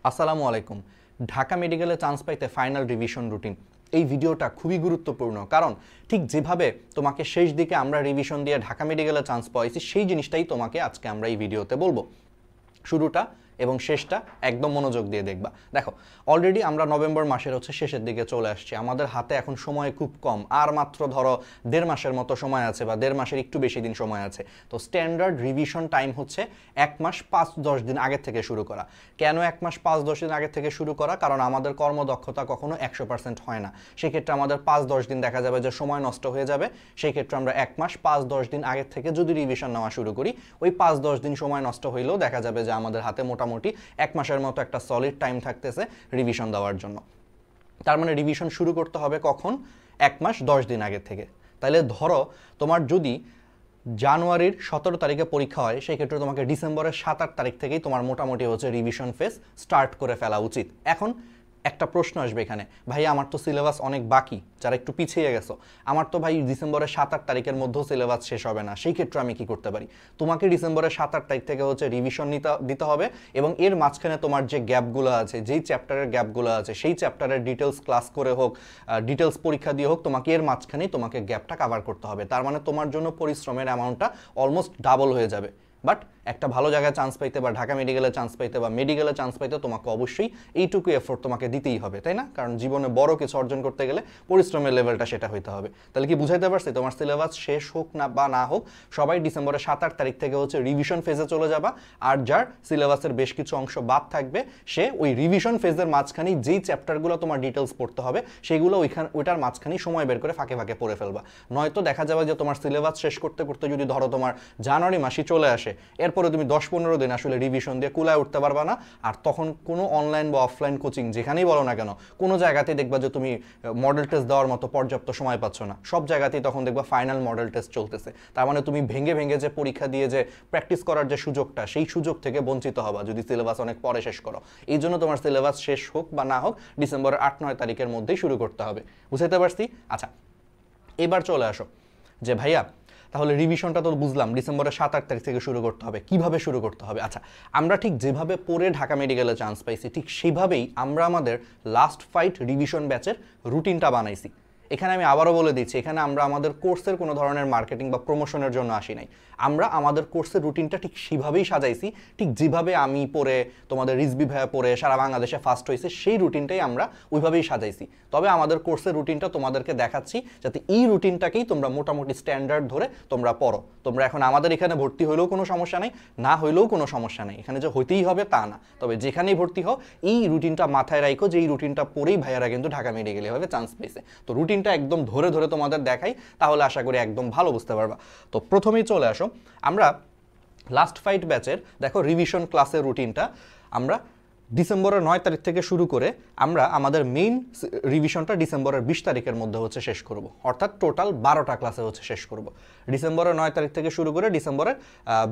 আসসালামু আলাইকুম। ঢাকা মেডিকেলে চান্স পাইতে ফাইনাল রিভিশন রুটিন, এই ভিডিওটা খুবই গুরুত্বপূর্ণ। কারণ ঠিক যেভাবে তোমাকে শেষ দিকে আমরা রিভিশন দিয়ে ঢাকা মেডিকেলে চান্স পাইছি, সেই জিনিসটাই তোমাকে আজকে আমরা এই ভিডিওতে বলবো। শুরুটা এবং শেষটা একদম মনোযোগ দিয়ে দেখবা। দেখো, অলরেডি আমরা নভেম্বর মাসের শেষের দিকে চলে আসছি। আমাদের হাতে এখন সময় খুব কম, আর মাত্র ধরো 1.5 মাসের মতো সময় আছে, বা 1.5 মাসের একটু বেশি দিন সময় আছে। তো স্ট্যান্ডার্ড রিভিশন টাইম হচ্ছে 1 মাস 5-10 দিন আগে থেকে শুরু করা। কেন 1 মাস 5-10 দিন আগে থেকে শুরু করা? কারণ আমাদের কর্মদক্ষতা কখনো 100% হয় না। সেক্ষেত্রে আমাদের 5-10 দিন দেখা যাবে যে সময় নষ্ট হয়ে যাবে। সেই ক্ষেত্রে আমরা 1 মাস 5-10 দিন আগে থেকে যদি রিভিশন নেওয়া শুরু করি, ওই 5-10 দিন সময় নষ্ট হইলেও দেখা যাবে যে আমাদের হাতে মোটামুটি 1 মাসের মতো একটা সলিড টাইম থাকতেছে রিভিশন দেওয়ার জন্য। তার মানে রিভিশন শুরু করতে হবে কখন? 1 মাস 10 দিন আগে থেকে। তাহলে ধরো তোমার যদি জানুয়ারির 17 তারিখে পরীক্ষা হয়, সেই ক্ষেত্রে তোমাকে ডিসেম্বরের 7-8 তারিখ থেকেই তোমার মোটামুটি রিভিশন ফেজ স্টার্ট করে ফেলা উচিত। এখন একটা প্রশ্ন আসবে এখানে, ভাই আমার তো সিলেবাস অনেক বাকি, যারা একটু পিছিয়ে গেছো, আমার তো ভাই ডিসেম্বরের 7-8 তারিখের মধ্যেও সিলেবাস শেষ হবে না, সেই ক্ষেত্রে আমি কি করতে পারি? তোমাকে ডিসেম্বরের 7-8 তারিখ থেকে রিভিশন দিতে হবে, এবং এর মাঝখানে তোমার যে গ্যাপগুলো আছে, যেই চ্যাপ্টারের গ্যাপগুলো আছে, সেই চ্যাপ্টারের ডিটেলস ক্লাস করে হোক, ডিটেলস পরীক্ষা দিয়ে হোক, তোমাকে এর মাঝখানেই তোমাকে গ্যাপটা কাভার করতে হবে। তার মানে তোমার জন্য পরিশ্রমের অ্যামাউন্টটা অলমোস্ট ডাবল হয়ে যাবে। বাট একটা ভালো জায়গায় চান্স পাইতে, বা ঢাকা মেডিকেলে চান্স পাইতে, বা মেডিকেলে চান্স পাইতে তোমাকে অবশ্যই এইটুকু এফোর্ট তোমাকে দিতেই হবে, তাই না? কারণ জীবনে বড় কিছু অর্জন করতে গেলে পরিশ্রমের লেভেলটা সেটা হইতে হবে। তাহলে কি বুঝাইতে পারছি? তোমার সিলেবাস শেষ হোক না বা না হোক, সবাই ডিসেম্বরের 7-8 তারিখ থেকে রিভিশন ফেজে চলে যাবা। আর যার সিলেবাসের বেশ কিছু অংশ বাদ থাকবে, সে ওই রিভিশন ফেজের মাঝখানেই যেই চ্যাপ্টারগুলো তোমার ডিটেলস পড়তে হবে, সেগুলো ওইটার মাঝখানেই সময় বের করে ফাঁকে ফাঁকে পড়ে ফেলবা। নয়তো দেখা যাবে যে তোমার সিলেবাস শেষ করতে করতে যদি ধরো তোমার জানুয়ারি মাসই চলে আসে, এরপরে তুমি 10-15 দিন আসলে রিভিশন দিয়ে কুলায় উঠতে পারবা না। আর তখন কোনো অনলাইন বা অফলাইন কোচিং যেখানেই বলো না কেন, কোনো জায়গাতেই দেখবা যে তুমি মডেল টেস্ট দেওয়ার মতো পর্যাপ্ত সময় পাচ্ছ না। সব জায়গাতেই তখন দেখবা ফাইনাল মডেল টেস্ট চলতেছে। তার মানে তুমি ভেঙে ভেঙে যে পরীক্ষা দিয়ে যে প্র্যাকটিস করার যে সুযোগটা, সেই সুযোগ থেকে বঞ্চিত হবা যদি সিলেবাস অনেক পরে শেষ করো। এই জন্য তোমার সিলেবাস শেষ হোক বা না হোক, ডিসেম্বরের 8-9 তারিখের মধ্যেই শুরু করতে হবে। বুঝতে পারছি? আচ্ছা, এবার চলে আসো যে ভাইয়া, তাহলে রিভিশনটা তো বুঝলাম ডিসেম্বরের 7-8 তারিখ থেকে শুরু করতে হবে। কিভাবে শুরু করতে হবে? আচ্ছা, আমরা ঠিক যেভাবে পড়ে ঢাকা মেডিকেলে চান্স পাইছি, ঠিক সেভাবেই আমরা আমাদের লাস্ট ফাইট রিভিশন ব্যাচের রুটিনটা বানাইছি। এখানে আমি আবারও বলে দিচ্ছি, এখানে আমরা আমাদের কোর্সের কোনো ধরনের মার্কেটিং বা প্রমোশনের জন্য আসি নাই। আমরা আমাদের কোর্সের রুটিনটা ঠিক সেভাবেই সাজাইছি, ঠিক যেভাবে আমি পড়ে, তোমাদের রিজবি ভাইয়া পড়ে সারা বাংলাদেশে ফার্স্ট হয়েছে, সেই রুটিনটাই আমরা ওইভাবেই সাজাইছি। তবে আমাদের কোর্সের রুটিনটা তোমাদেরকে দেখাচ্ছি, যাতে এই রুটিনটাকেই তোমরা মোটামুটি স্ট্যান্ডার্ড ধরে তোমরা পড়ো। তোমরা এখন আমাদের এখানে ভর্তি হইলেও কোনো সমস্যা নেই, না হইলেও কোনো সমস্যা নেই। এখানে যে হইতেই হবে তা না, তবে যেখানেই ভর্তি হও এই রুটিনটা মাথায় রাখো, যে এই রুটিনটা পড়েই ভাইয়ারা কিন্তু ঢাকা মেডিকেলে এভাবে চান্স পেয়েছে। তো রুটিনটা একদম ধরে ধরে তোমাদের দেখাই, তাহলে আশা করি একদম ভালো বুঝতে পারবা। তো প্রথমেই চলে আসো, আমরা লাস্ট ফাইট ব্যাচের দেখো রিভিশন ক্লাসের রুটিনটা আমরা ডিসেম্বরের 9 তারিখ থেকে শুরু করে আমরা আমাদের মেইন রিভিশনটা ডিসেম্বরের 20 তারিখের মধ্যে শেষ করব। অর্থাৎ টোটাল 12টা ক্লাসে শেষ করব। ডিসেম্বরের 9 তারিখ থেকে শুরু করে ডিসেম্বরের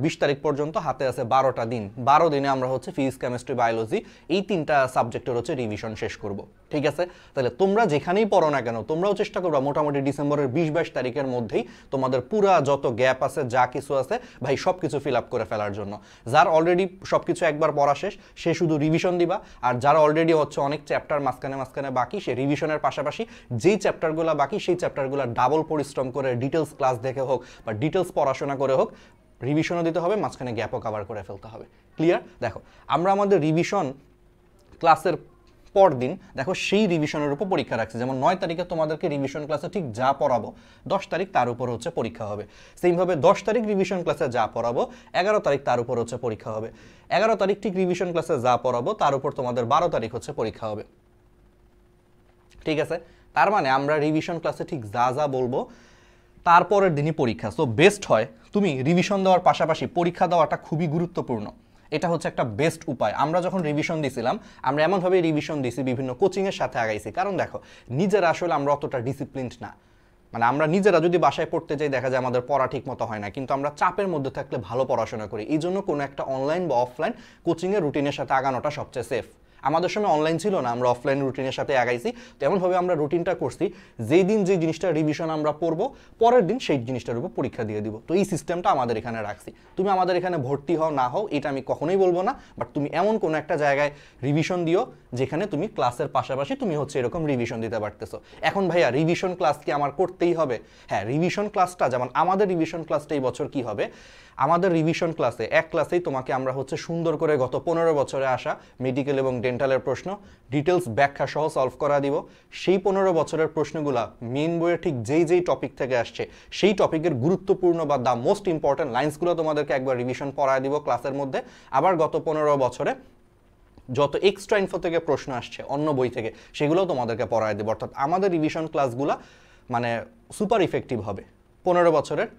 20 তারিখ পর্যন্ত হাতে আছে 12টা দিন। 12 দিনে আমরা ফিজিক্স, কেমিস্ট্রি, বায়োলজি এই 3টা সাবজেক্টের রিভিশন শেষ করব। ঠিক আছে? তাহলে তোমরা যেখানেই পড়ো না কেন, তোমরাও চেষ্টা করবা মোটামুটি ডিসেম্বরের 20-22 তারিখের মধ্যেই তোমাদের পুরা যত গ্যাপ আছে, যা কিছু আছে ভাই, সব কিছু ফিল আপ করে ফেলার জন্য। যার অলরেডি সব কিছু একবার পড়া শেষ, সে শুধু রিভিশন দিবা। আর যারা অলরেডি অনেক চ্যাপ্টার মাঝখানে মাঝখানে বাকি, সে রিভিশনের পাশাপাশি যেই চ্যাপ্টারগুলো বাকি, সেই চ্যাপ্টারগুলো ডাবল পরিশ্রম করে ডিটেলস ক্লাস দেখে হোক বা ডিটেলস পড়াশোনা করে হোক, রিভিশনও দিতে হবে, মাঝখানে গ্যাপও কভার করে ফেলতে হবে। ক্লিয়ার? দেখো, আমরা আমাদের রিভিশন ক্লাসের পর দিন দেখো সেই রিভিশনের উপর পরীক্ষা রাখছি। যেমন 9 তারিখে তোমাদেরকে রিভিশন ক্লাসে ঠিক যা পড়াবো, 10 তারিখ তার উপর পরীক্ষা হবে। সেইভাবে 10 তারিখ রিভিশন ক্লাসে যা পড়াবো, 11 তারিখ তার উপর পরীক্ষা হবে। 11 তারিখ ঠিক রিভিশন ক্লাসে যা পড়াবো, তার উপর তোমাদের 12 তারিখ পরীক্ষা হবে। ঠিক আছে? তার মানে আমরা রিভিশন ক্লাসে ঠিক যা যা বলবো, তারপরের দিনই পরীক্ষা। সো বেস্ট হয় তুমি রিভিশন দেওয়ার পাশাপাশি পরীক্ষা দেওয়াটা খুবই গুরুত্বপূর্ণ। এটা একটা বেস্ট উপায়। আমরা যখন রিভিশন দিছিলাম, আমরা এমনভাবে রিভিশন দিছি, বিভিন্ন কোচিংয়ের সাথে আগাইছি। কারণ দেখো, নিজেরা আসলে আমরা অতটা ডিসিপ্লিনড না। মানে আমরা নিজেরা যদি বাসায় পড়তে যাই, দেখা যায় আমাদের পড়া ঠিক মতো হয় না, কিন্তু আমরা চাপের মধ্যে থাকলে ভালো পড়াশোনা করি। এই জন্য কোনো একটা অনলাইন বা অফলাইন কোচিংয়ের রুটিনের সাথে আগানোটা সবচেয়ে সেফ। আমাদের সময় অনলাইন ছিল না, আমরা অফলাইন রুটিনের সাথে আগাইছি। তেমনভাবে আমরা রুটিনটা করছি, যেই দিন যে জিনিসটা রিভিশন আমরা পড়বো পরের দিন সেই জিনিসটার উপর পরীক্ষা দিয়ে দিব। তো এই সিস্টেমটা আমাদের এখানে রাখছি। তুমি আমাদের এখানে ভর্তি হও না হও এটা আমি কখনোই বলবো না, বাট তুমি এমন কোনো একটা জায়গায় রিভিশন দিও যেখানে তুমি ক্লাসের পাশাপাশি তুমি হচ্ছে এরকম রিভিশন দিতে পারতেছো। এখন ভাইয়া রিভিশন ক্লাস কি আমার করতেই হবে? হ্যাঁ, রিভিশন ক্লাসটা যেমন আমাদের রিভিশন ক্লাসটা এই বছর কি হবে, আমাদের রিভিশন ক্লাসে এক ক্লাসেই তোমাকে আমরা হচ্ছে সুন্দর করে গত 15 বছরে আসা মেডিকেল এবং ডেন্টালের প্রশ্ন ডিটেলস ব্যাখ্যা সহ সলভ করা দিব। সেই 15 বছরের প্রশ্নগুলা মেইন বইয়ে ঠিক যেই টপিক থেকে আসছে সেই টপিকের গুরুত্বপূর্ণ বা দ্য মোস্ট ইম্পর্টেন্ট লাইন্সগুলো তোমাদেরকে একবার রিভিশন পড়ায় দিব ক্লাসের মধ্যে। আবার গত 15 বছরে যত এক্সট্রা ইনফো থেকে প্রশ্ন আসছে অন্য বই থেকে সেগুলোও তোমাদেরকে পড়ায় দেবো। অর্থাৎ আমাদের রিভিশন ক্লাসগুলো মানে সুপার ইফেক্টিভ হবে। 15 বছরের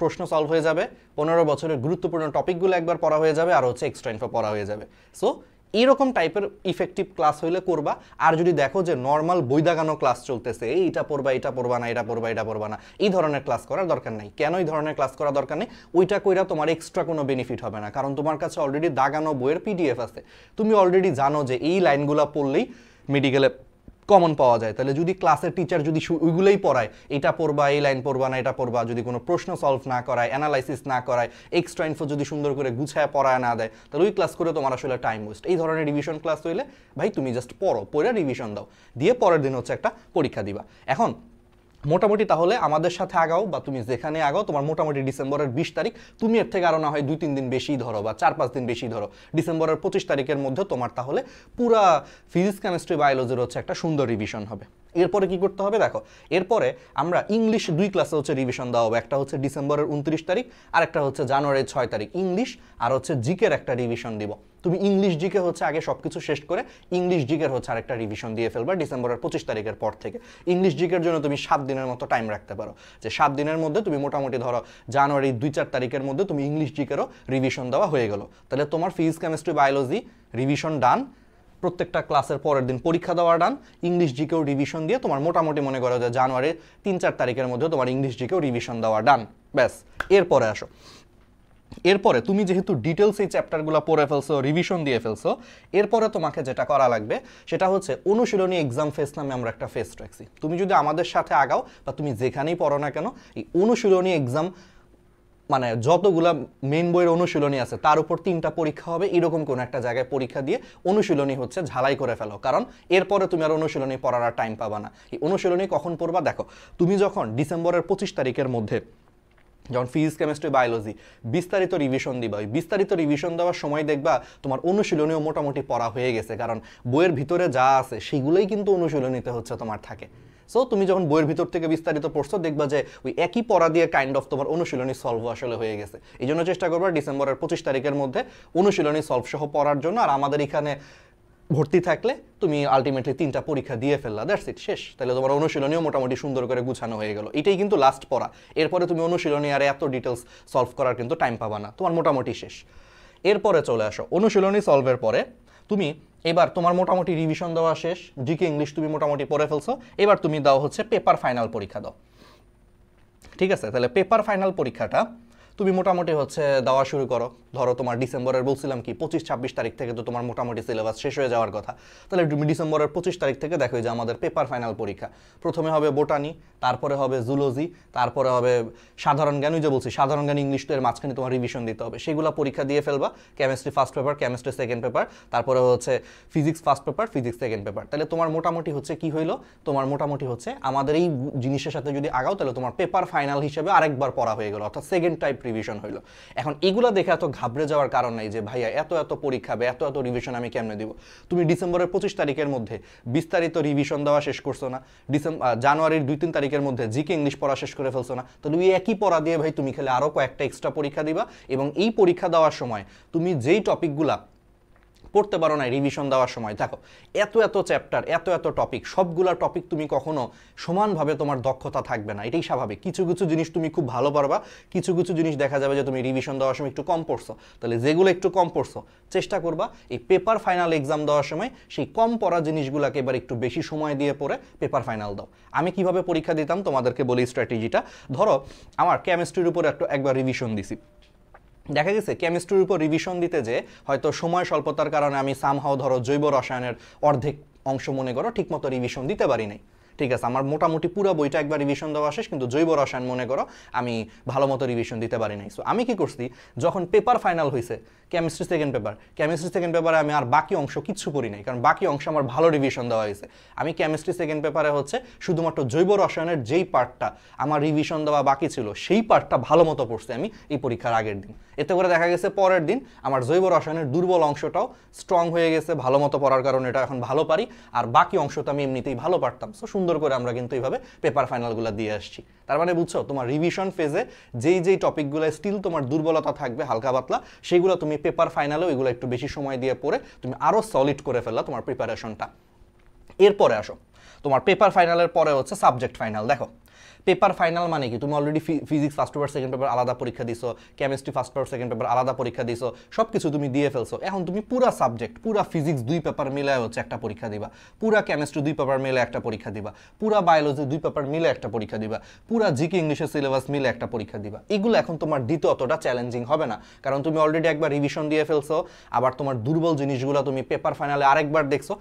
প্রশ্ন সলভ হয়ে যাবে, 15 বছরের গুরুত্বপূর্ণ টপিকগুলো একবার পড়া হয়ে যাবে, আর হচ্ছে এক্সট্রা ইনফো পড়া হয়ে যাবে। সো এরকম টাইপের ইফেক্টিভ ক্লাস হইলে করবা। আর যদি দেখো যে নর্মাল বই দাগানো ক্লাস চলতেছে, এইটা পড়বা এটা পড়বা না, এটা পড়বা এটা পড়বা না, এই ধরনের ক্লাস করার দরকার নেই। কেন এই ধরনের ক্লাস করা দরকার নেই? ওইটা কইরা তোমার এক্সট্রা কোনো বেনিফিট হবে না, কারণ তোমার কাছে অলরেডি দাগানো বইয়ের পিডিএফ আছে। তুমি অলরেডি জানো যে এই লাইনগুলো পড়লেই মেডিকেলে কমন পাওয়া যায়। তাহলে যদি ক্লাসের টিচার যদি ওইগুলোই পড়ায়, এটা পড়বা এই লাইন পড়বা না এটা পড়বা, যদি কোনো প্রশ্ন সলভ না করায়, অ্যানালাইসিস না করায়, এক্সট্রা ইনফো যদি সুন্দর করে গুছায় পড়ায় না দেয়, তাহলে ওই ক্লাস করে তোমার আসলে টাইম ওয়েস্ট। এই ধরনের রিভিশন ক্লাস হইলে ভাই তুমি জাস্ট পড়ে রিভিশন দাও, দিয়ে পরের দিন হচ্ছে একটা পরীক্ষা দিবা। এখন মোটামুটি তাহলে আমাদের সাথে আগাও বা তুমি যেখানে আগাও, তোমার মোটামুটি ডিসেম্বরের 20 তারিখ, তুমি এর থেকে আরও না হয় 2-3 দিন বেশি ধরো বা 4-5 দিন বেশি ধরো, ডিসেম্বরের 25 তারিখের মধ্যে তোমার তাহলে পুরা ফিজিক্স কেমিস্ট্রি বায়োলজির হচ্ছে একটা সুন্দর রিভিশন হবে। এরপরে কি করতে হবে দেখো, এরপরে আমরা ইংলিশ 2 ক্লাসে হচ্ছে রিভিশন দেওয়া হবে। একটা হচ্ছে ডিসেম্বরের 29 তারিখ আর একটা হচ্ছে জানুয়ারির 6 তারিখ ইংলিশ, আর হচ্ছে জিকের একটা রিভিশন দিব। তুমি ইংলিশ জিকে হচ্ছে আগে সব কিছু শেষ করে ইংলিশ জিকের হচ্ছে আরেকটা রিভিশন দিয়ে ফেলবা ডিসেম্বরের 25 তারিখের পর থেকে। ইংলিশ জিকের জন্য তুমি 7 দিনের মতো টাইম রাখতে পারো, যে 7 দিনের মধ্যে তুমি মোটামুটি ধরো জানুয়ারির 2-4 তারিখের মধ্যে তুমি ইংলিশ জিকেরও রিভিশন দেওয়া হয়ে গেল। তাহলে তোমার ফিজিক্স কেমিস্ট্রি বায়োলজি রিভিশন ডান, প্রত্যেকটা ক্লাসের পরের দিন পরীক্ষা দেওয়া ডান, ইংলিশ জিকেও রিভিশন দিয়ে তোমার মোটামুটি মনে করো যে জানুয়ারির 3-4 তারিখের মধ্যে তোমার ইংলিশ জিকেও রিভিশন দেওয়া ডান। ব্যাস, এরপরে আসো। এরপরে তুমি যেহেতু ডিটেলস এই চ্যাপ্টারগুলো পড়ে ফেলছো, রিভিশন দিয়ে ফেলছো, এরপরে তোমাকে যেটা করা লাগবে সেটা হচ্ছে অনুশীলনী এক্সাম ফেস নামে আমরা একটা ফেস রাখছি। তুমি যদি আমাদের সাথে আগাও বা তুমি যেখানেই পড়ো না কেন, এই অনুশীলনী এক্সাম মানে যতগুলা মেইন বইয়ের অনুশীলনী আছে তার উপর 3টা পরীক্ষা হবে। এরকম কোনো একটা জায়গায় পরীক্ষা দিয়ে অনুশীলনী হচ্ছে ঝালাই করে ফেলো, কারণ এরপরে তুমি আর অনুশীলনী পড়ার আর টাইম পাবা না। এই অনুশীলনী কখন পড়বা দেখো, তুমি যখন ডিসেম্বরের 25 তারিখের মধ্যে যখন ফিজিক্স কেমিস্ট্রি বায়োলজি বিস্তারিত রিভিশন দিবা, ওই বিস্তারিত রিভিশন দেওয়ার সময় দেখবা তোমার অনুশীলনীও মোটামুটি পড়া হয়ে গেছে, কারণ বইয়ের ভিতরে যা আছে সেগুলোই কিন্তু অনুশীলনীতে হচ্ছে তোমার থাকে। সো তুমি যখন বইয়ের ভিতর থেকে বিস্তারিত পড়ছো দেখবা যে ওই একই পড়া দিয়ে কাইন্ড অফ তোমার অনুশীলনী সলভ আসলে হয়ে গেছে। এই জন্য চেষ্টা করবা ডিসেম্বরের 25 তারিখের মধ্যে অনুশীলনী সলভ সহ পড়ার জন্য। আর আমাদের এখানে ভর্তি থাকলে তুমি আলটিমেটলি 3টা পরীক্ষা দিয়ে ফেললা, দ্যাটস ইট, শেষ। তাহলে তোমার অনুশীলনীও মোটামুটি সুন্দর করে গুছানো হয়ে গেল। এটাই কিন্তু লাস্ট পড়া, এরপরে তুমি অনুশীলনী আর এত ডিটেলস সলভ করার কিন্তু টাইম পাবা না, তোমার মোটামুটি শেষ। এরপরে চলে আসো অনুশীলনী সলভের পরে তুমি এবার তোমার মোটামুটি রিভিশন দেওয়া শেষ, জিকে ইংলিশ তুমি মোটামুটি পড়ে ফেলছো, এবার তুমি দাও হচ্ছে পেপার ফাইনাল পরীক্ষা দাও। ঠিক আছে, তাহলে পেপার ফাইনাল পরীক্ষাটা তুমি মোটামুটি হচ্ছে দেওয়া শুরু করো। ধরো তোমার ডিসেম্বরের বলছিলাম কি 25-26 তারিখ থেকে তো তোমার মোটামুটি সিলেবাস শেষ হয়ে যাওয়ার কথা। তাহলে তুমি ডিসেম্বরের 25 তারিখ থেকে দেখো যে আমাদের পেপার ফাইনাল পরীক্ষা। প্রথমে হবে বোটানি, তারপরে হবে জুলজি, তারপরে হবে সাধারণ জ্ঞান। ওই যে বলছি সাধারণ জ্ঞান ইংলিশ, তো এর মাঝখানে তোমার রিভিশন দিতে হবে, সেগুলো পরীক্ষা দিয়ে ফেলবা। Chemistry first paper, chemistry second paper, তারপরে হচ্ছে physics first paper, physics second paper. তাহলে তোমার মোটামুটি হচ্ছে কি হইলো, তোমার মোটামুটি হচ্ছে আমাদের এই জিনিসের সাথে যদি আগাও তাহলে তোমার পেপার ফাইনাল হিসেবে আরেকবার পড়া হয়ে গেল, অর্থাৎ সেকেন্ড টাইপ রিভিশন হইলো। এখন এগুলো দেখে এত ঘাবড়ে যাওয়ার কারণ নাই যে ভাইয়া এত পরীক্ষা বা এত রিভিশন আমি কেমনে দিব। তুমি ডিসেম্বরের 25 তারিখের মধ্যে বিস্তারিত রিভিশন দেওয়া শেষ করছো না, জানুয়ারির 2-3 তারিখের মধ্যে জিকে ইংলিশ পড়া শেষ করে ফেলছো না, তো তুমি একই পড়া দিয়ে ভাই তুমি খেলে আরও কয়েকটা এক্সট্রা পরীক্ষা দিবা। এবং এই পরীক্ষা দেওয়ার সময় তুমি যেই টপিকগুলা পড়তে পারো না রিভিশন দেওয়ার সময়, দেখো এত চ্যাপ্টার, এত টপিক, সবগুলা টপিক তুমি কখনো সমানভাবে তোমার দক্ষতা থাকবে না, এটাই স্বাভাবিক। কিছু কিছু জিনিস তুমি খুব ভালো পারবা, কিছু কিছু জিনিস দেখা যাবে যে তুমি রিভিশন দেওয়ার সময় একটু কম পড়ছো। তাহলে যেগুলো একটু কম পড়ছো চেষ্টা করবা এই পেপার ফাইনাল এক্সাম দেওয়ার সময় সেই কম পড়া জিনিসগুলোকে এবার একটু বেশি সময় দিয়ে পড়ে পেপার ফাইনাল দাও। আমি কিভাবে পরীক্ষা দিতাম তোমাদেরকে বলি স্ট্র্যাটেজিটা। ধরো আমার কেমিস্ট্রির উপর একবার রিভিশন দিছি, দেখা গেছে কেমিস্ট্রির উপর রিভিশন দিতে যে হয়তো সময় স্বল্পতার কারণে আমি সামহাও ধরো জৈব রসায়নের অর্ধেক অংশ মনে করো ঠিকমতো রিভিশন দিতে পারি নাই, ঠিক আছে, আমার মোটামুটি পুরো বইটা একবার রিভিশন দেওয়া শেষ, কিন্তু জৈব রসায়ন মনে করো আমি ভালো মতো রিভিশন দিতে পারি নাই। সো আমি কি করছি, যখন পেপার ফাইনাল হয়েছে কেমিস্ট্রি সেকেন্ড পেপারে আমি আর বাকি অংশ কিচ্ছু পড়ি নাই, কারণ বাকি অংশ আমার ভালো রিভিশন দেওয়া হয়েছে। আমি কেমিস্ট্রি সেকেন্ড পেপারে হচ্ছে শুধুমাত্র জৈব রসায়নের যেই পার্টটা আমার রিভিশন দেওয়া বাকি ছিল সেই পার্টটা ভালো মতো পড়ছি আমি এই পরীক্ষার আগের দিন। এতে করে দেখা গেছে পরের দিন আমার জৈব রসায়নের দুর্বল অংশটাও স্ট্রং হয়ে গেছে ভালো মতো পড়ার কারণে, এটা এখন ভালো পারি, আর বাকি অংশ তো আমি এমনিতেই ভালো পারতাম। সো সুন্দর করে আমরা কিন্তু এইভাবে পেপার ফাইনালগুলো দিয়ে আসছি। তার মানে বুঝছো, তোমার রিভিশন ফেজে যেই টপিকগুলো স্টিল তোমার দুর্বলতা থাকবে হালকা পাতলা, সেইগুলো তুমি পেপার ফাইনালেও এগুলো একটু বেশি সময় দিয়ে পড়ে তুমি আরও সলিড করে ফেললা তোমার প্রিপারেশনটা। এরপরে আসো, তোমার পেপার ফাইনালের পরে হচ্ছে সাবজেক্ট ফাইনাল। দেখো পেপার ফাইনাল মানে কি, তুমি already physics first paper second paper আলাদা পরীক্ষা দিছো, chemistry first paper second paper আলাদা পরীক্ষা দিছো, সব কিছু তুমি দিয়ে ফেলছো। এখন তুমি পুরা সাবজেক্ট, পুরা ফিজিক্স 2 পেপার মিলে হচ্ছে একটা পরীক্ষা দিবা, পুরা কেমিস্ট্রি 2 পেপার মিলে একটা পরীক্ষা দিবা, পুরা বায়োলজি 2 পেপার মিলে একটা পরীক্ষা দিবা, পুরা জিকে ইংলিশের সিলেবাস মিলে একটা পরীক্ষা দিবা। এগুলো এখন তোমার দিতে অতটা চ্যালেঞ্জিং হবে না, কারণ তুমি অলরেডি একবার রিভিশন দিয়ে ফেলছো, আবার তোমার দুর্বল জিনিসগুলো তুমি পেপার ফাইনালে আরেকবার দেখছো।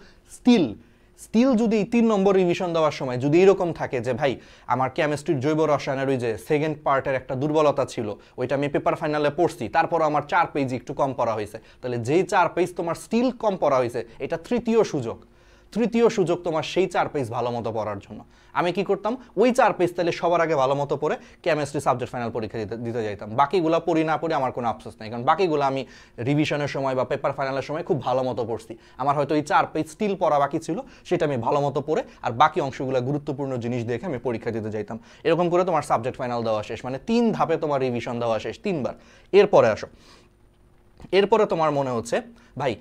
স্টিল যদি 3 নম্বর রিভিশন দেওয়ার সময় যদি এরকম থাকে যে ভাই আমার কেমিস্ট্রির জৈব রসায়নের ওই যে সেকেন্ড পার্টের একটা দুর্বলতা ছিল, ওইটা আমি পেপার ফাইনালে পড়ছি, তারপর আমার 4 পেজ একটু কম পড়া হয়েছে, তাহলে যেই 4 পেজ তোমার স্টিল কম পড়া হয়েছে, এটা তৃতীয় সুযোগ তোমার সেই 4 পেজ ভালো মতো পড়ার জন্য। আমি কি করতাম, ওই 4 পেজ তাহলে সবার আগে ভালো মতো পড়ে কেমিস্ট্রি সাবজেক্ট ফাইনাল পরীক্ষা দিতে যাইতাম। বাকিগুলো পড়ি না পড়ি আমার কোনো আফসোস নেই, কারণ বাকিগুলো আমি রিভিশনের সময় বা পেপার ফাইনালের সময় খুব ভালো মতো পড়ছি। আমার হয়তো ওই 4 পেজ স্টিল পড়া বাকি ছিল, সেটা আমি ভালো মতো পড়ে আর বাকি অংশগুলো গুরুত্বপূর্ণ জিনিস দেখে আমি পরীক্ষা দিতে যাইতাম। এরকম করে তোমার সাবজেক্ট ফাইনাল দেওয়া শেষ, মানে 3 ধাপে তোমার রিভিশন দেওয়া শেষ 3 বার। এরপরে আসো, এরপরে তোমার মনে হচ্ছে ভাই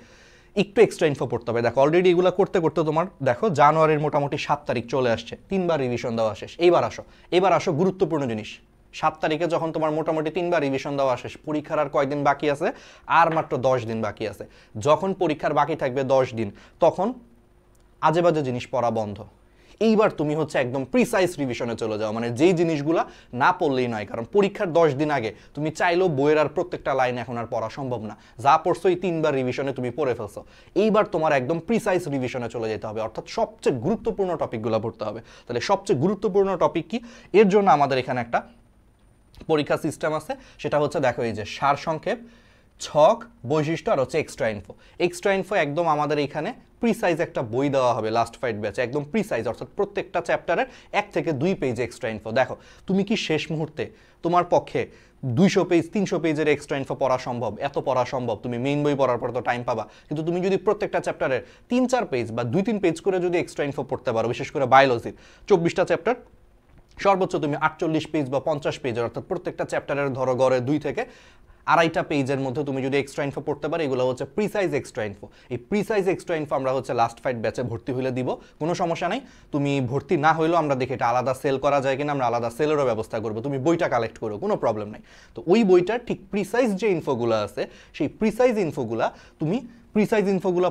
একটু এক্সট্রা ইনফো পড়তে হবে। দেখো অলরেডি এগুলো করতে করতে তোমার দেখো জানুয়ারির মোটামুটি 7 তারিখ চলে আসছে, 3 বার রিভিশন দেওয়া শেষ। এবার আসো গুরুত্বপূর্ণ জিনিস। 7 তারিখে যখন তোমার মোটামুটি 3 বার রিভিশন দেওয়া শেষ, পরীক্ষার আর কয়দিন বাকি আছে, আর মাত্র 10 দিন বাকি আছে। যখন পরীক্ষার বাকি থাকবে 10 দিন, তখন আজে বাজে জিনিস পড়া বন্ধ। এইবার তুমি হচ্ছে একদম প্রিসাইজ রিভিশনে চলে যাও, মানে যেই জিনিসগুলা না পড়লেই নয়, কারণ পরীক্ষার 10 দিন আগে তুমি চাইলেও বইয়ের আর প্রত্যেকটা লাইন এখন আর পড়া সম্ভব না। যা পড়ছো এই 3 বার রিভিশনে তুমি পড়ে ফেলছো। এইবার তোমার একদম প্রিসাইজ রিভিশনে চলে যেতে হবে, অর্থাৎ সবচেয়ে গুরুত্বপূর্ণ টপিকগুলো পড়তে হবে। তাহলে সবচেয়ে গুরুত্বপূর্ণ টপিক কি, এর জন্য আমাদের এখানে একটা পরীক্ষা সিস্টেম আছে, সেটা হচ্ছে দেখো এই যে সারসংক্ষেপ, ছক, বৈশিষ্ট্য আর হচ্ছে এক্সট্রা ইনফো একদম আমাদের এখানে প্রিসাইজ একটা বই দেওয়া হবে লাস্ট ফাইট ব্যাচে, একদম প্রিসাইজ, অর্থাৎ প্রত্যেকটা চ্যাপ্টারের 1 থেকে 2 পেজ এক্সট্রা ইনফো। দেখো তুমি কি শেষ মুহূর্তে তোমার পক্ষে 200 পেজ 300 পেজের এক্সট্রা ইনফো পড়া সম্ভব? এত পড়া সম্ভব, তুমি মেইন বই পড়ার পর তো টাইম পাবা, কিন্তু তুমি যদি প্রত্যেকটা চ্যাপ্টারের 3-4 পেজ বা 2-3 পেজ করে যদি এক্সট্রা ইনফো পড়তে পারো, বিশেষ করে বায়োলজির 24টা চ্যাপ্টার, সর্বোচ্চ তুমি 48 পেজ বা 50 পেজের, অর্থাৎ প্রত্যেকটা চ্যাপ্টারের ধরো গড়ে 2 থেকে 2.5 পেজের মধ্যে তুমি যদি এক্সট্রা ইনফো পড়তে পারো, এগুলো হচ্ছে প্রিসাইজ এক্সট্রা ইনফো। এই প্রিসাইজ এক্সট্রা ইনফো আমরা হচ্ছে লাস্ট ফাইট ব্যাচে ভর্তি হলে দিব, কোনো সমস্যা নাই। তুমি ভর্তি না হইলেও আমরা দেখি এটা আলাদা সেল করা যায় কিনা, আমরা আলাদা সেলেরও ব্যবস্থা করবো, তুমি বইটা কালেক্ট করো, কোনো প্রবলেম নাই। তো ওই বইটার ঠিক প্রিসাইজ যে ইনফোগুলো আছে, সেই প্রিসাইজ ইনফোগুলা তুমি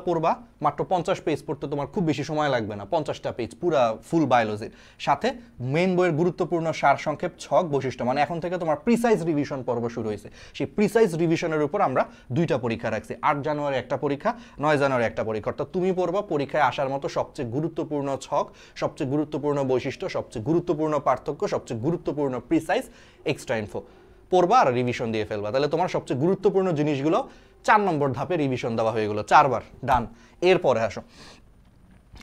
পড়বা। মাত্র 50 পেজ পড়তে তোমার খুব বেশি সময় লাগবে না, 50টা পেজ পুরা ফুল বায়োলজির সাথে মেইন বইয়ের গুরুত্বপূর্ণ সারসংক্ষেপ, ছক, বৈশিষ্ট্য, মানে এখন থেকে তোমার প্রিসাইজ রিভিশন পর্ব শুরু হয়েছে। সেই প্রিসাইজ রিভিশনের উপর আমরা 2টা পরীক্ষা রাখছি, 8 জানুয়ারি একটা পরীক্ষা, 9 জানুয়ারি একটা পরীক্ষা। অর্থাৎ তুমি পড়বা পরীক্ষায় আসার মতো সবচেয়ে গুরুত্বপূর্ণ ছক, সবচেয়ে গুরুত্বপূর্ণ বৈশিষ্ট্য, সবচেয়ে গুরুত্বপূর্ণ পার্থক্য, সবচেয়ে গুরুত্বপূর্ণ প্রিসাইজ এক্সট্রা ইনফো পড়বা আর রিভিশন দিয়ে ফেলবা। তাহলে তোমার সবচেয়ে গুরুত্বপূর্ণ জিনিসগুলো 4 নম্বর ধাপে রিভিশন দেওয়া হয়ে গেলো, 4 বার ডান।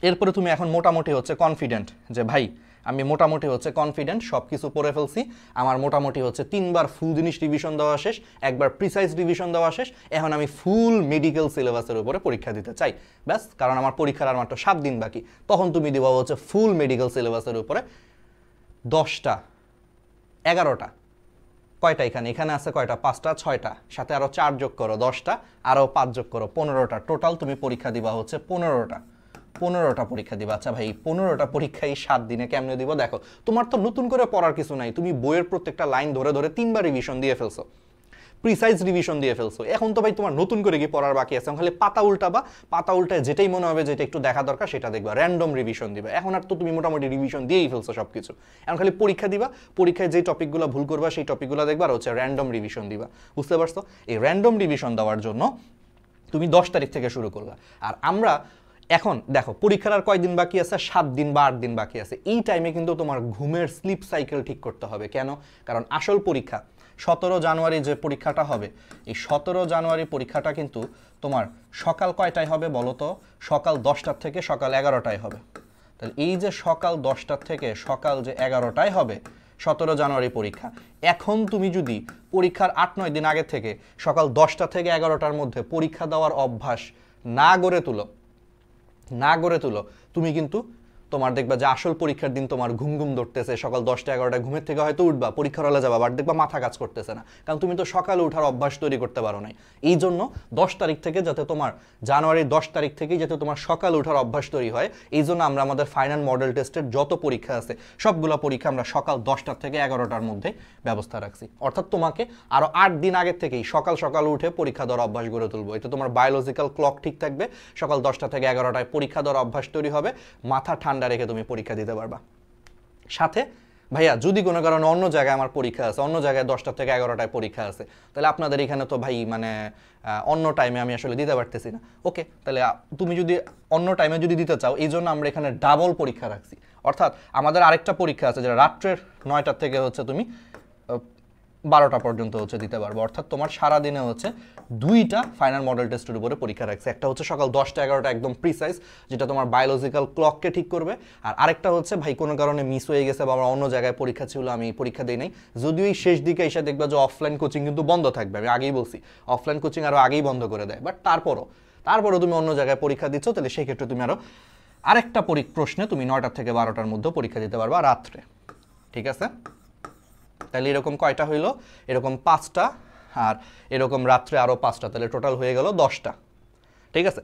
এরপরে তুমি এখন মোটামুটি হচ্ছে কনফিডেন্ট যে ভাই আমি মোটামুটি হচ্ছে কনফিডেন্ট, সব কিছু পড়ে ফেলছি, আমার মোটামুটি হচ্ছে 3 বার ফুল জিনিস রিভিশন দেওয়া শেষ, একবার প্রিসাইজ রিভিশন দেওয়া শেষ, এখন আমি ফুল মেডিকেল সিলেবাসের উপরে পরীক্ষা দিতে চাই। ব্যাস, কারণ আমার পরীক্ষার আর মাত্র 7 দিন বাকি, তখন তুমি দিবা হচ্ছে ফুল মেডিকেল সিলেবাসের উপরে 10টা 11টা, কয়টা এখানে আছে কয়টা, 5টা 6টা, সাথে আরো 4 যোগ করো 10টা, আরো 5 যোগ করো 15টা, টোটাল তুমি পরীক্ষা দিবা হচ্ছে 15টা পরীক্ষা দিবা। আচ্ছা ভাই 15টা পরীক্ষা এই 7 দিনে কেমনে দিব? দেখো তোমার তো নতুন করে পড়ার কিছু নাই, তুমি বইয়ের প্রত্যেকটা লাইন ধরে ধরে 3 বার রিভিশন দিয়ে ফেলছো। প্রিসাইজ রিভিশন দিয়ে ফেলছো, এখন তো ভাই তোমার নতুন করে কি পড়ার বাকি আছে, খালি পাতা উল্টাবা, পাতা উল্টায় যেটাই মনে হবে যেটা একটু দেখা দরকার সেটা দেখবা, র্যান্ডম রিভিশন দিবা। এখন আর তো তুমি মোটামুটি রিভিশন দিয়েই ফেলছো সব কিছু, এখন খালি পরীক্ষা দিবা, পরীক্ষায় যে টপিকগুলো ভুল করবা সেই টপিকগুলো দেখবা, আর হচ্ছে র্যান্ডম রিভিশন দিবা। বুঝতে পারছো? এই র্যান্ডম রিভিশন দেওয়ার জন্য তুমি 10 তারিখ থেকে শুরু করলা। আর আমরা এখন দেখো পরীক্ষার আর কয়দিন বাকি আছে, 7 দিন বা 8 দিন বাকি আছে। এই টাইমে কিন্তু তোমার ঘুমের স্লিপ সাইকেল ঠিক করতে হবে। কেন? কারণ আসল পরীক্ষা 17 জানুয়ারি যে পরীক্ষাটা হবে, এই 17 জানুয়ারি পরীক্ষাটা কিন্তু তোমার সকাল কয়টায় হবে বলো তো? সকাল 10টার থেকে সকাল 11টায় হবে। তাহলে এই যে সকাল 10টার থেকে সকাল যে 11টায় হবে 17 জানুয়ারি পরীক্ষা, এখন তুমি যদি পরীক্ষার 8-9 দিন আগে থেকে সকাল 10টা থেকে 11টার মধ্যে পরীক্ষা দেওয়ার অভ্যাস না গড়ে তুলো, তুমি কিন্তু তোমার দেখবা যে আসল পরীক্ষার দিন তোমার ঘুম ধরতেছে, সকাল 10টা-11টায় ঘুমের থেকে হয়তো উঠবা, পরীক্ষার হলে যাবা, বাট দেখবা মাথা কাজ করতেছে না, কারণ তুমি তো সকালে ওঠার অভ্যাস তৈরি করতে পারো নাই। এই জন্য 10 তারিখ থেকে যাতে তোমার জানুয়ারির 10 তারিখ থেকেই যাতে তোমার সকালে ওঠার অভ্যাস তৈরি হয়, এই জন্য আমরা আমাদের ফাইনাল মডেল টেস্টের যত পরীক্ষা আছে সবগুলো পরীক্ষা আমরা সকাল 10টা থেকে 11টার মধ্যে ব্যবস্থা রাখছি। অর্থাৎ তোমাকে আরও 8 দিন আগে থেকেই সকাল উঠে পরীক্ষা দেওয়ার অভ্যাস গড়ে তুলবো। এতে তোমার বায়োলজিক্যাল ক্লক ঠিক থাকবে, সকাল 10টা থেকে 11টায় পরীক্ষা দেওয়ার অভ্যাস তৈরি হবে, মাথা ঠান্ডা রেখে তুমি পরীক্ষা দিতে পারবা। সাথে ভাইয়া যদি কোনো কারণে অন্য জায়গায় আমার পরীক্ষা আছে, অন্য জায়গায় 10টা থেকে 11টায় পরীক্ষা আছে, তাহলে আপনাদের এখানে তো ভাই মানে অন্য টাইমে আমি আসলে দিতে পারতেছি না। ওকে, তাহলে তুমি যদি অন্য টাইমে যদি দিতে চাও, এই জন্য আমরা এখানে ডাবল পরীক্ষা রাখছি। অর্থাৎ আমাদের আরেকটা পরীক্ষা আছে যেটা রাত্রের 9টার থেকে হচ্ছে তুমি 12টা পর্যন্ত হচ্ছে দিতে পারবো। অর্থাৎ তোমার সারাদিনে হচ্ছে 2টা ফাইনাল মডেল টেস্টের উপরে পরীক্ষা রাখছে। একটা হচ্ছে সকাল 10টা-11টা একদম প্রিসাইজ, যেটা তোমার বায়োলজিক্যাল ক্লককে ঠিক করবে, আর আরেকটা হচ্ছে ভাই কোনো কারণে মিস হয়ে গেছে বা আমার অন্য জায়গায় পরীক্ষা ছিল, আমি পরীক্ষা দিই নাই, যদিও এই শেষ দিকে এসে দেখবা যে অফলাইন কোচিং কিন্তু বন্ধ থাকবে। আমি আগেই বলছি অফলাইন কোচিং আরও আগেই বন্ধ করে দেয়, বাট তারপরও তুমি অন্য জায়গায় পরীক্ষা দিচ্ছ, তাহলে সেই ক্ষেত্রে তুমি আরও আরেকটা প্রশ্নে তুমি 9টা থেকে 12টার মধ্যে পরীক্ষা দিতে পারবা রাত্রে। ঠিক আছে? তাহলে এরকম কয়টা হইলো? এরকম 5টা, আর এরকম রাত্রে আরও 5টা, তাহলে টোটাল হয়ে গেল 10টা। ঠিক আছে?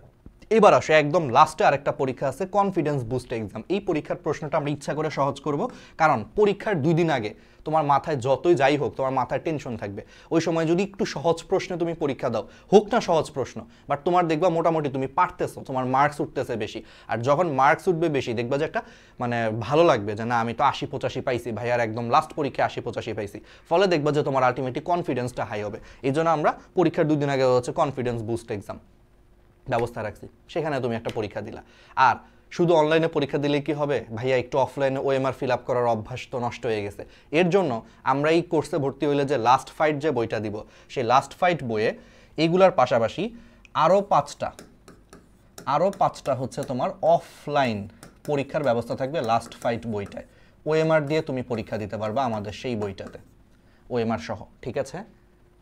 এবার আসে একদম লাস্টে আরেকটা পরীক্ষা আছে, কনফিডেন্স বুস্ট এক্সাম। এই পরীক্ষার প্রশ্নটা আমরা ইচ্ছা করে সহজ করব, কারণ পরীক্ষার 2 দিন আগে তোমার মাথায় যতই যাই হোক, তোমার মাথায় টেনশন থাকবে। ওই সময় যদি একটু সহজ প্রশ্নে তুমি পরীক্ষা দাও, হোক না সহজ প্রশ্ন, বাট তোমার দেখবা মোটামুটি তুমি পারতেছো, তোমার মার্কস উঠতেছে বেশি। আর যখন মার্কস উঠবে বেশি, দেখবা যে একটা মানে ভালো লাগবে যে না আমি তো 80-85 পাইছি ভাই, আর একদম লাস্ট পরীক্ষায় 80-85 পাইছি। ফলে দেখবা যে তোমার আলটিমেটলি কনফিডেন্সটা হাই হবে। এই জন্য আমরা পরীক্ষার 2 দিন আগে হচ্ছে কনফিডেন্স বুস্ট এক্সাম ব্যবস্থা রাখছি, সেখানে তুমি একটা পরীক্ষা দিলা। আর শুধু অনলাইনে পরীক্ষা দিলে কি হবে ভাইয়া? একটু অফলাইনে ওএমআর ফিল আপ করার অভ্যাস তো নষ্ট হয়ে গেছে। এর জন্য আমরা এই কোর্সে ভর্তি হইলে যে লাস্ট ফাইট যে বইটা দিব, সেই লাস্ট ফাইট বইয়ে এইগুলার পাশাপাশি আরও 5টা হচ্ছে তোমার অফলাইন পরীক্ষার ব্যবস্থা থাকবে লাস্ট ফাইট বইটায়। ওএমআর দিয়ে তুমি পরীক্ষা দিতে পারবা আমাদের সেই বইটাতে, ওএমআর সহ। ঠিক আছে?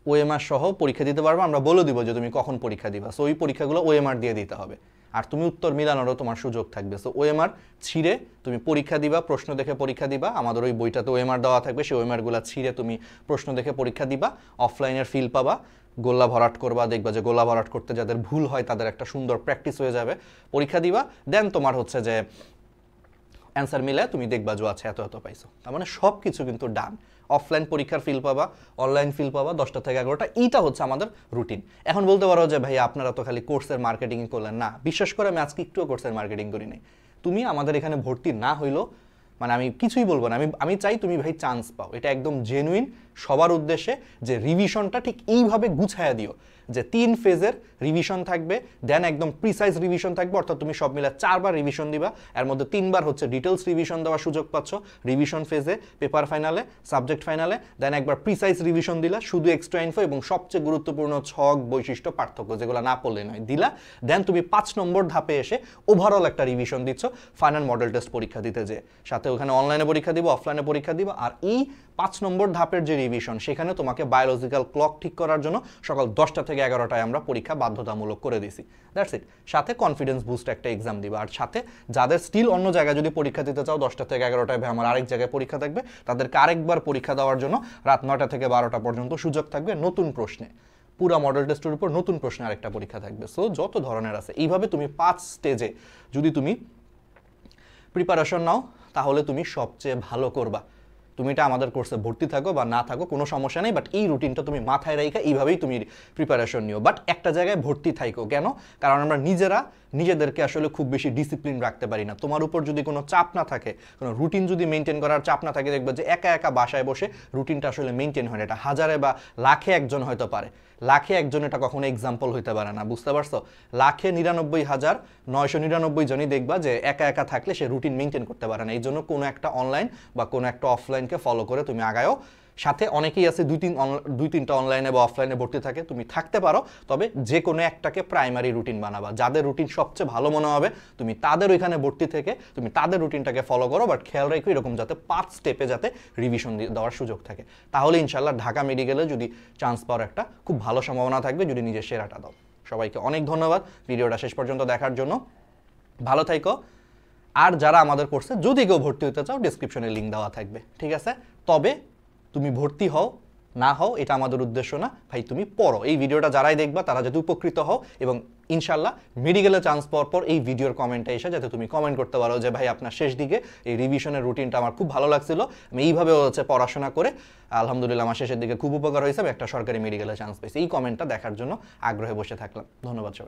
ওএমআর সহ পরীক্ষা দিতে পারবা, আমরা বলে দিব যে তুমি কখন পরীক্ষা দিবা। সো ওই পরীক্ষাগুলো ওএমআর দিয়ে দিতে হবে, আর তুমি উত্তর মিলানোরও তোমার সুযোগ থাকবে। সো ওএমআর ছিঁড়ে তুমি পরীক্ষা দিবা, প্রশ্ন দেখে পরীক্ষা দিবা। আমাদের ওই বইটাতে ওএমআর দেওয়া থাকবে, সেই ওএমআরগুলো ছিঁড়ে তুমি প্রশ্ন দেখে পরীক্ষা দিবা, অফলাইনের ফিল পাবা, গোল্লা ভরাট করবা, দেখবা যে গোল্লা ভরাট করতে যাদের ভুল হয় তাদের একটা সুন্দর প্র্যাকটিস হয়ে যাবে। পরীক্ষা দিবা, দেন তোমার হচ্ছে যে অ্যান্সার মিলে তুমি দেখবা যে আছে এত পাইছো। তার মানে সব কিছু কিন্তু ডান। অফলাইন পরীক্ষার ফিল পাবা, অনলাইন ফিল পাবা 10টা থেকে 11টা, এইটা হচ্ছে আমাদের রুটিন। এখন বলতে পারো যে ভাই আপনারা তো খালি কোর্সের মার্কেটিং করলেন। না, বিশ্বাস করে আমি আজকে একটুও কোর্সের মার্কেটিং করি নাই। তুমি আমাদের এখানে ভর্তি না হইলো মানে আমি কিছুই বলবো না, আমি চাই তুমি ভাই চান্স পাও। এটা একদম জেনুইন সবার উদ্দেশ্যে, যে রিভিশনটা ঠিক এইভাবে গুছায়া দিও যে 3 ফেজের রিভিশন থাকবে, দেন একদম প্রিসাইজ রিভিশন থাকবে। অর্থাৎ তুমি সব মিলে 4বার রিভিশন দিবা, এর মধ্যে 3বার হচ্ছে ডিটেলস রিভিশন দেওয়ার সুযোগ পাচ্ছ রিভিশন ফেজে, পেপার ফাইনালে, সাবজেক্ট ফাইনালে, দেন একবার প্রিসাইজ রিভিশন দিলা, শুধু এক্সট্রা ইনফো এবং সবচেয়ে গুরুত্বপূর্ণ ছক, বৈশিষ্ট্য, পার্থক্য যেগুলো না পড়লে নয় দিলা। দেন তুমি 5 নম্বর ধাপে এসে ওভারঅল একটা রিভিশন দিচ্ছ ফাইনাল মডেল টেস্ট পরীক্ষা দিতে যে, সাথে ওখানে অনলাইনে পরীক্ষা দিব, অফলাইনে পরীক্ষা দিব। আর এই 5 নম্বর ধাপের যে রিভিশন, সেখানে তোমাকে বায়োলজিক্যাল ক্লক ঠিক করার জন্য সকাল 10টা থেকে 11টায় আমরা পরীক্ষা বাধ্যতামূলক করে দিছি। That's it. সাথে কনফিডেন্স বুস্ট একটা এক্সাম দিবা। আর সাথে যাদের স্টিল অন্য জায়গায় যদি পরীক্ষা দিতে চাও 10টা থেকে 11টায় ভাই আমার আরেক জায়গায় পরীক্ষা থাকবে, তাদেরকে আরেকবার পরীক্ষা দেওয়ার জন্য রাত 9টা থেকে 12টা পর্যন্ত সুযোগ থাকবে নতুন প্রশ্নে। পুরো মডেল টেস্টের উপর নতুন প্রশ্নে আরেকটা পরীক্ষা থাকবে। সো যত ধরনের আছে এইভাবে তুমি 5 স্টেজে যদি তুমি প্রিপারেশন নাও, তাহলে তুমি সবচেয়ে ভালো করবা। তুমি এটা আমাদের কোর্সে ভর্তি থাকো বা না থাকো কোনো সমস্যা নেই, বাট এই রুটিনটা তুমি মাথায় রেখে এইভাবেই তুমি প্রিপারেশন নিও। বাট একটা জায়গায় ভর্তি থাকো কেন? কারণ আমরা নিজেদেরকে আসলে খুব বেশি ডিসিপ্লিন রাখতে পারি না। তোমার উপর যদি কোনো চাপ না থাকে, কোনো রুটিন যদি মেনটেন করার চাপ না থাকে, দেখবে যে একা একা বাসায় বসে রুটিনটা আসলে মেনটেন হয় না। এটা হাজারে বা লাখে একজন হয়তো পারে, লাখে একজন এটা কখনো এক্সাম্পল হইতে পারে না, বুঝতে পারছো? লাখে 99,999 জনই দেখবা যে একা একা থাকলে সে রুটিন মেনটেন করতে পারে না। এই জন্য কোনো একটা অনলাইন বা কোনো একটা অফলাইনকে ফলো করে তুমি আগায়ও। সাথে অনেকেই আছে দুই তিনটা অনলাইনে বা অফলাইনে ভর্তি থাকে, তুমি থাকতে পারো, তবে যে কোনো একটাকে প্রাইমারি রুটিন বানাবা। যাদের রুটিন সবচেয়ে ভালো মনে হবে তুমি তাদের ওইখানে ভর্তি থেকে তুমি তাদের রুটিনটাকে ফলো করো। বাট খেয়াল রাখো এরকম যাতে 5 স্টেপে যাতে রিভিশন দেওয়ার সুযোগ থাকে, তাহলে ইনশাল্লাহ ঢাকা মেডিকেলে যদি চান্স পাওয়ার একটা খুব ভালো সম্ভাবনা থাকবে যদি নিজের সেরাটা দাও। সবাইকে অনেক ধন্যবাদ ভিডিওটা শেষ পর্যন্ত দেখার জন্য। ভালো থাইকো। আর যারা আমাদের কোর্সে যদি কেউ ভর্তি হতে চাও, ডেসক্রিপশনে লিঙ্ক দেওয়া থাকবে, ঠিক আছে? তবে তুমি ভর্তি হও না হও এটা আমাদের উদ্দেশ্য না ভাই, তুমি পড়ো। এই ভিডিওটা যারাই দেখবা তারা যাতে উপকৃত হও, এবং ইনশাল্লাহ মেডিকেলে চান্স পাওয়ার পর এই ভিডিওর কমেন্টে এসে যাতে তুমি কমেন্ট করতে পারো যে ভাই আপনার শেষ দিকে এই রিভিশনের রুটিনটা আমার খুব ভালো লাগছিল, আমি এইভাবে হচ্ছে পড়াশোনা করে আলহামদুলিল্লাহ আমার শেষের দিকে খুব উপকার হয়েছে, আমি একটা সরকারি মেডিকেলে চান্স পেয়েছি। এই কমেন্টটা দেখার জন্য আগ্রহে বসে থাকলাম। ধন্যবাদ সবাই।